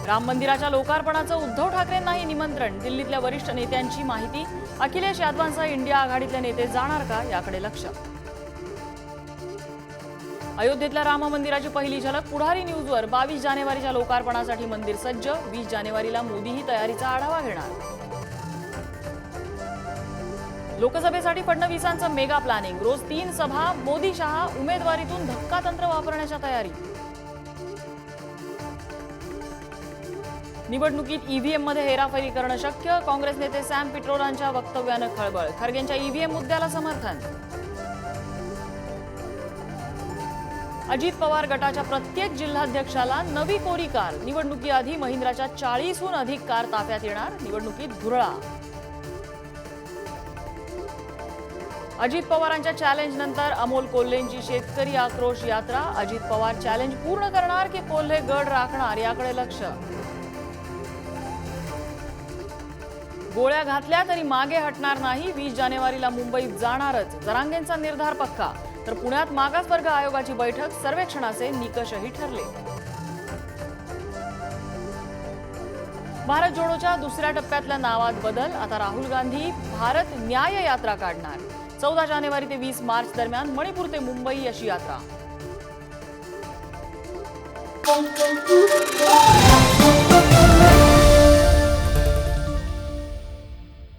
राम मंदिराच्या लोकार्पणाचं उद्धव ठाकरेंनाही निमंत्रण। दिल्लीतल्या वरिष्ठ नेत्यांची माहिती। अखिलेश यादवांसह इंडिया आघाडीतले नेते जाणार का याकडे लक्ष। अयोध्येतल्या राम मंदिराची पहिली झलक पुढारी न्यूजवर। 22 जानेवारीच्या लोकार्पणासाठी मंदिर सज्ज। 20 जानेवारीला मोदीही तयारीचा आढावा घेणार। लोकसभेसाठी फडणवीसांचं मेगा प्लॅनिंग। रोज 3 सभा। मोदी शहा उमेदवारीतून धक्कातंत्र वापरण्याच्या तयारी। निवडणुकीत ईव्हीएम मध्ये हेराफेरी करणं शक्य। काँग्रेस नेते सॅम पिट्रोडांच्या वक्तव्यानं खळबळ। खरगेंच्या ईव्हीएम मुद्द्याला समर्थन। अजित पवार गटाच्या प्रत्येक जिल्हाध्यक्षाला नवी कोरी कार। निवडणुकीआधी महिंद्राच्या 40हून अधिक कार ताफ्यात येणार। निवडणुकीत धुरळा। अजित पवारांच्या चॅलेंज नंतर अमोल कोल्हेंची शेतकरी आक्रोश यात्रा। अजित पवार चॅलेंज पूर्ण करणार की कोल्हे गड राखणार याकडे लक्ष। गोळ्या घातल्या तरी मागे हटणार नाही। 20 जानेवारीला मुंबईत जाणारच। जरांगेंचा निर्धार पक्का। तर पुण्यात मागासवर्ग आयोगाची बैठक। सर्वेक्षणाचे निकषही ठरले। भारत जोडोच्या दुसऱ्या टप्प्यातल्या नावात बदल। आता राहुल गांधी भारत न्याय यात्रा काढणार। 14 जानेवारी ते 20 मार्च दरम्यान मणिपूर ते मुंबई अशी यात्रा।